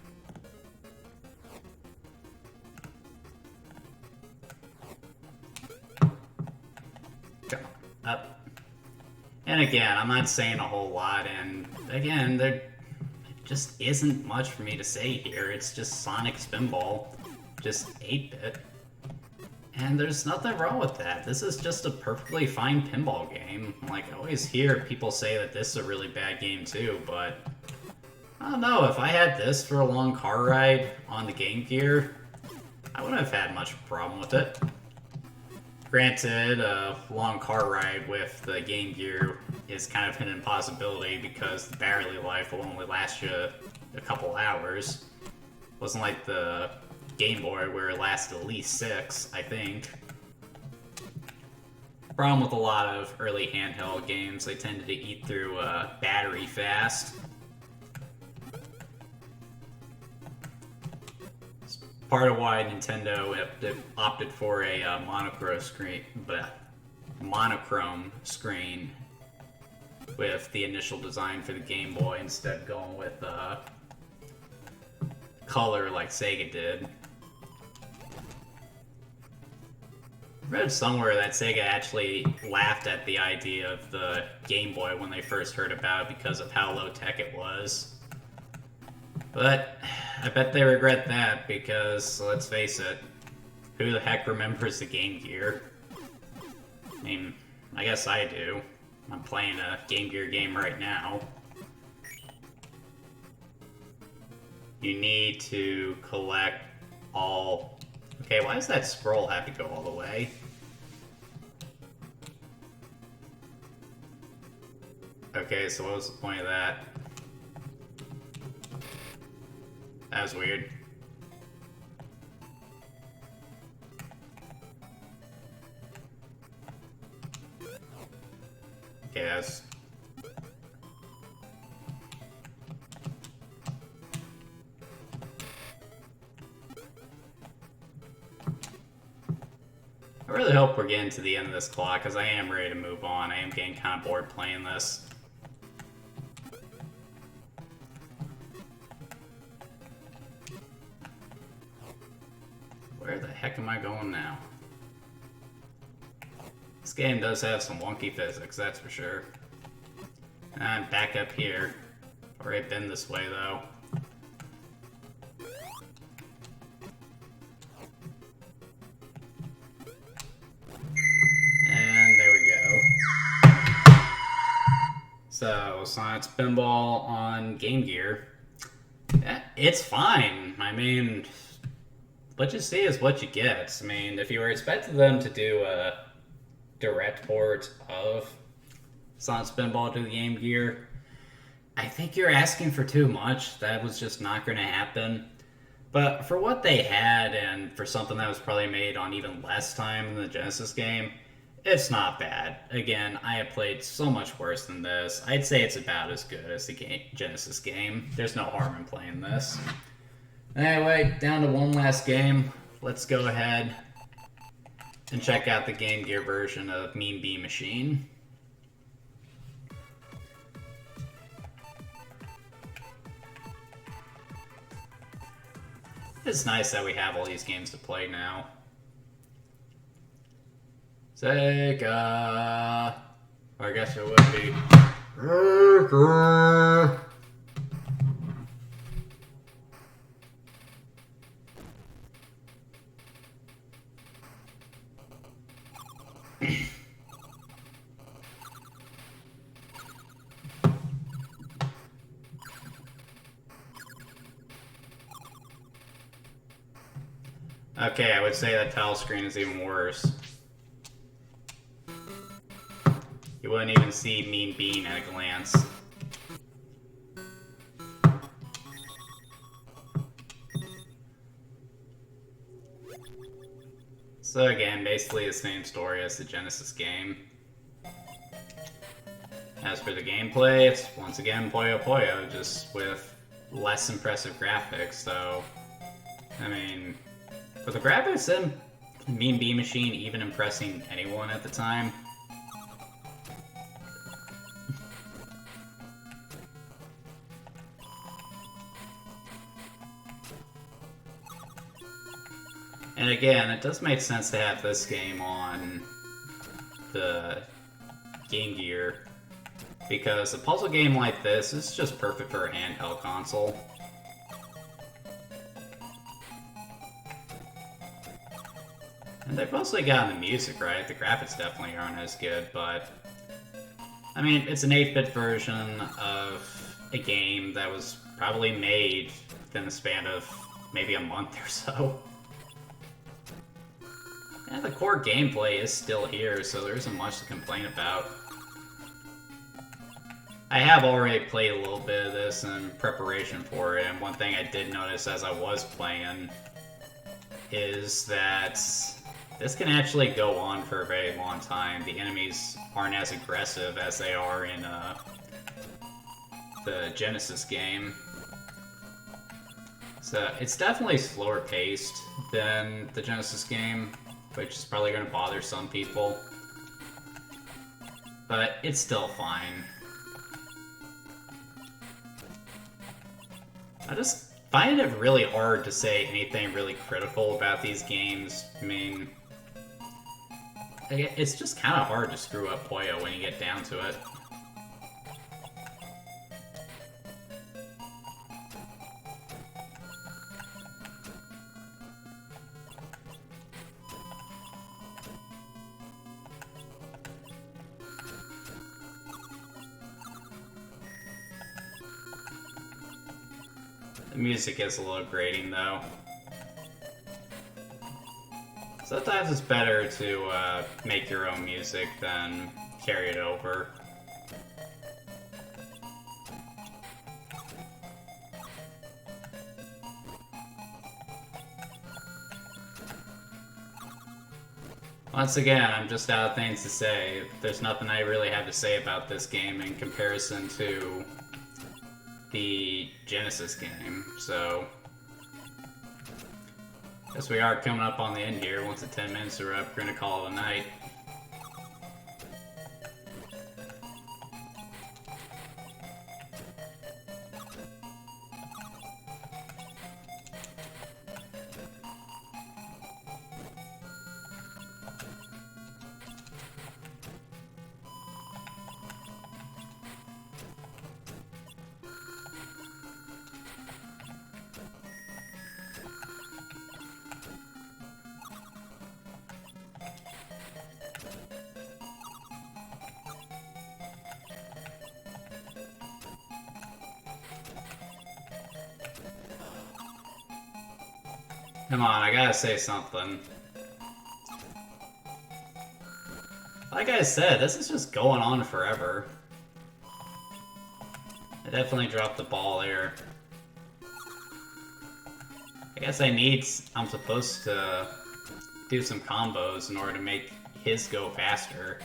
Go up. And again, I'm not saying a whole lot, and again, there just isn't much for me to say here. It's just Sonic Spinball, just 8-bit. And there's nothing wrong with that. This is just a perfectly fine pinball game. Like, I always hear people say that this is a really bad game too, but I don't know, if I had this for a long car ride on the Game Gear, I wouldn't have had much problem with it. Granted, a long car ride with the Game Gear is kind of an impossibility because the battery life will only last you a couple hours. It wasn't like the Game Boy where it lasted at least 6, I think. Problem with a lot of early handheld games, they tended to eat through battery fast. It's part of why Nintendo opted for a monochrome screen with the initial design for the Game Boy instead of going with color like Sega did. I read somewhere that Sega actually laughed at the idea of the Game Boy when they first heard about it because of how low tech it was. But I bet they regret that because, let's face it, who the heck remembers the Game Gear? I mean, I guess I do. I'm playing a Game Gear game right now. You need to collect all... Okay, why does that scroll have to go all the way? Okay, so what was the point of that? That was weird. Okay, that's... I really hope we're getting to the end of this clock, because I am ready to move on. I am getting kind of bored playing this. Where the heck am I going now? This game does have some wonky physics, that's for sure. I'm back up here. Already been this way, though. And there we go. So, Sonic Spinball on Game Gear. It's fine. I mean, what you see is what you get. I mean, if you were expecting them to do a direct port of Sonic Spinball to the Game Gear, I think you're asking for too much. That was just not going to happen. But for what they had, and for something that was probably made on even less time than the Genesis game, It's not bad. Again, I have played so much worse than this. I'd say it's about as good as the Genesis game. There's no harm in playing this. Anyway, down to one last game. Let's go ahead and check out the Game Gear version of Mean Bean Machine. It's nice that we have all these games to play now. Sega. Or I guess it would be. Okay, I would say that title screen is even worse. You wouldn't even see Mean Bean at a glance. So again, basically the same story as the Genesis game. As for the gameplay, it's once again Puyo Puyo, just with less impressive graphics, so... I mean... For the graphics in Mean Bean Machine even impressing anyone at the time? And again, it does make sense to have this game on the Game Gear, because a puzzle game like this is just perfect for a handheld console. And they've mostly gotten the music right. The graphics definitely aren't as good, but... I mean, it's an 8-bit version of a game that was probably made within the span of maybe a month or so. And the core gameplay is still here, so there isn't much to complain about. I have already played a little bit of this in preparation for it, and one thing I did notice as I was playing is that this can actually go on for a very long time. The enemies aren't as aggressive as they are in the Genesis game. So it's definitely slower paced than the Genesis game, which is probably going to bother some people. But it's still fine. I just find it really hard to say anything really critical about these games. I mean, it's just kind of hard to screw up Puyo when you get down to it. The music is a little grating, though. Sometimes it's better to make your own music than carry it over. Once again, I'm just out of things to say. There's nothing I really have to say about this game in comparison to the Genesis game, so... Guess we are coming up on the end here. Once the 10 minutes are up, we're gonna call it a night. Come on, I gotta say something. Like I said, this is just going on forever. I definitely dropped the ball there. I guess I'm supposed to do some combos in order to make his go faster.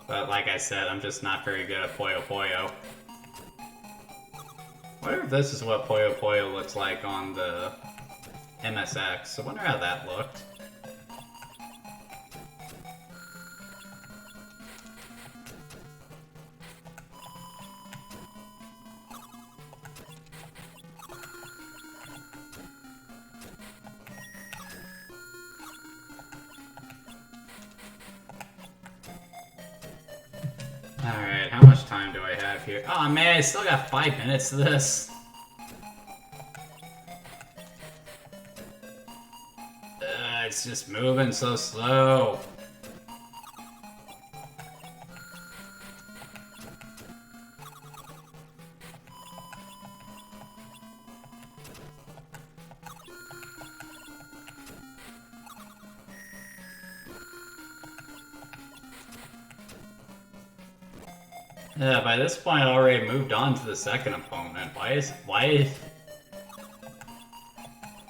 But like I said, I'm just not very good at Puyo Puyo. I wonder if this is what Puyo Puyo looks like on the MSX. I wonder how that looked. Alright, how much time do I have here? Oh man, I still got 5 minutes to this. It's just moving so slow. Yeah, by this point I already moved on to the second opponent. Why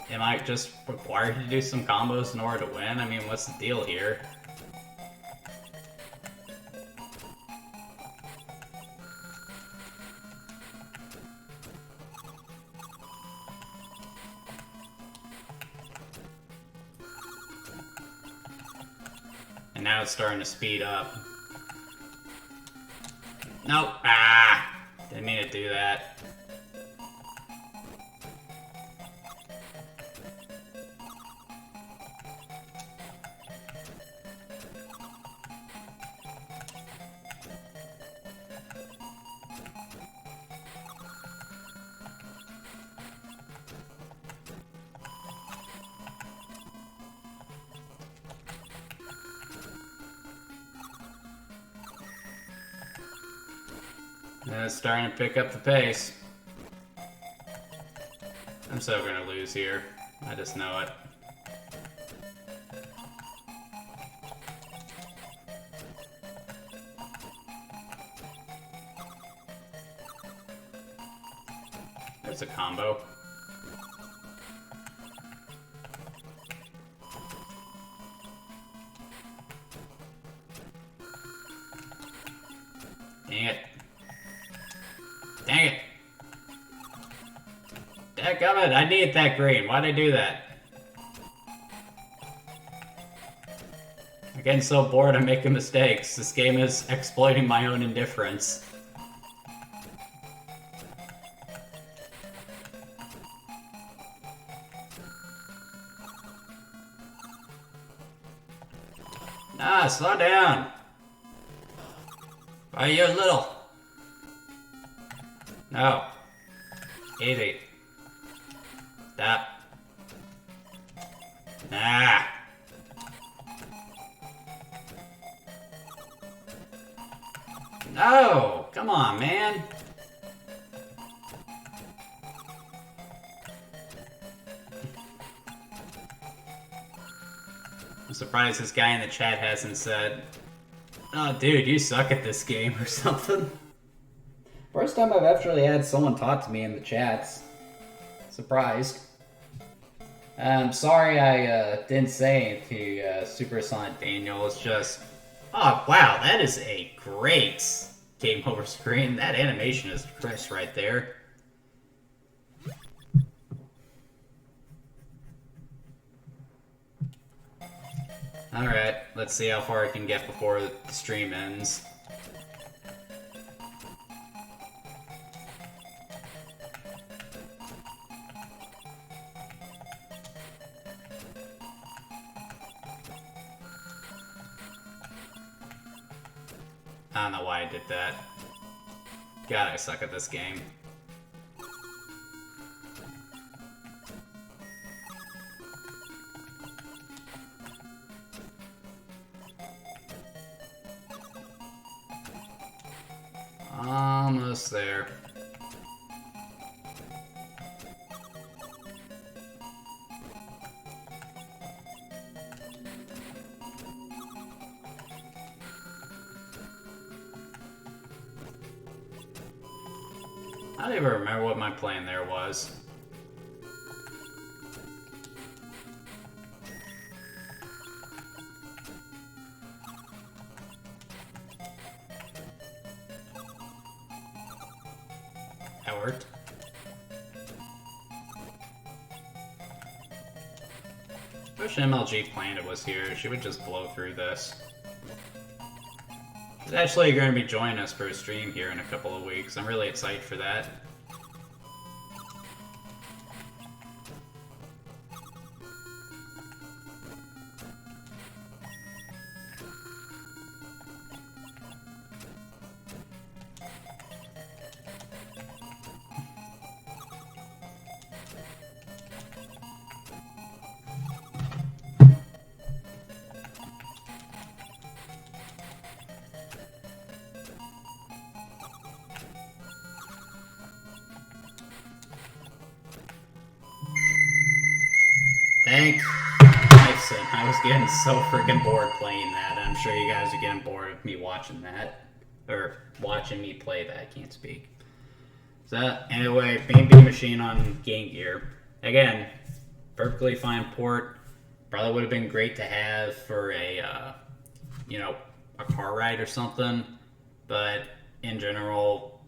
am I just required to do some combos in order to win? I mean, what's the deal here? And now it's starting to speed up. Nope. Ah! Didn't mean to do that. And it's starting to pick up the pace. I'm so gonna lose here. I just know it. There's a combo. Dang it. Dang it! Dadgummit, I need that green. Why'd I do that? I'm getting so bored I'm making mistakes. This game is exploiting my own indifference. Ah, slow down! Why are you little? No. Easy. Stop. Nah. No! Come on, man. I'm surprised this guy in the chat hasn't said, "Oh, dude, you suck at this game," or something. First time I've actually had someone talk to me in the chats. Surprised. Sorry I didn't say anything to Supersonic Daniel. It's just... Oh, wow, that is a great game over screen. That animation is crisp right there. Alright, let's see how far I can get before the stream ends. I don't know why I did that. God, I suck at this game. Almost there. I don't even remember what my plan there was. worked. Wish MLG Planet was here. She would just blow through this. She's actually going to be joining us for a stream here in a couple of weeks. I'm really excited for that. Thanks. I was getting so freaking bored playing that. I'm sure you guys are getting bored of me watching that. Or watching me play that, I can't speak. So, anyway, B&B Machine on Game Gear. Again, perfectly fine port. Probably would have been great to have for a, you know, a car ride or something. But, in general,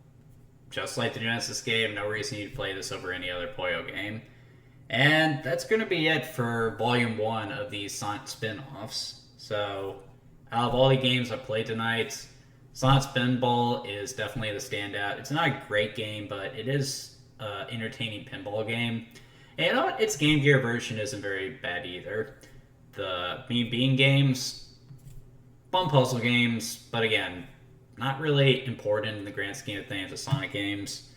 just like the Genesis game, no reason you'd play this over any other Puyo game. And that's going to be it for Volume 1 of these Sonic spin-offs. So, out of all the games I played tonight, Sonic Spinball is definitely the standout. It's not a great game, but it is an entertaining pinball game. And you know what? Its Game Gear version isn't very bad either. The Mean Bean games, fun puzzle games, but again, not really important in the grand scheme of things as Sonic games.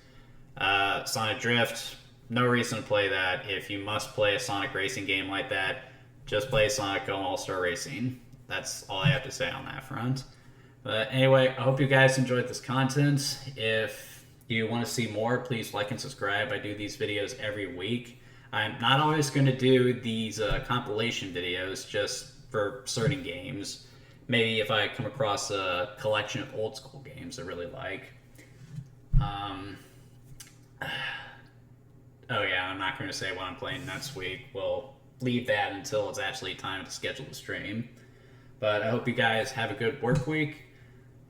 Sonic Drift, no reason to play that. If you must play a Sonic racing game like that, just play Sonic Go All-Star Racing. That's all I have to say on that front. But anyway, I hope you guys enjoyed this content. If you want to see more, please like and subscribe. I do these videos every week. I'm not always going to do these compilation videos just for certain games. Maybe if I come across a collection of old school games I really like. Oh yeah, I'm not going to say what I'm playing next week. We'll leave that until it's actually time to schedule the stream. But I hope you guys have a good work week,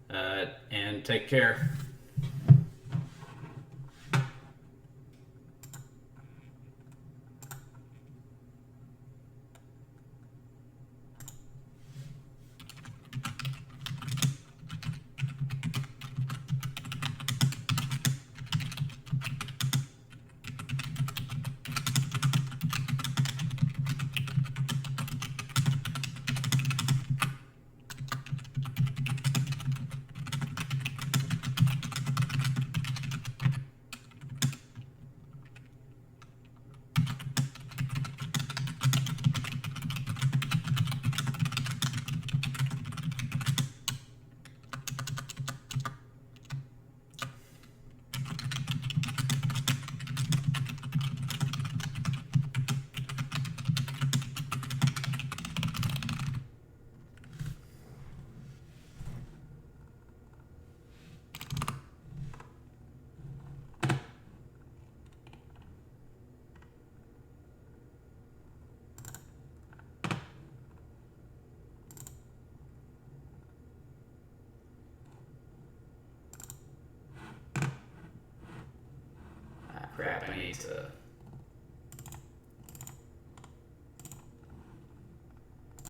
and take care. Crap, I need to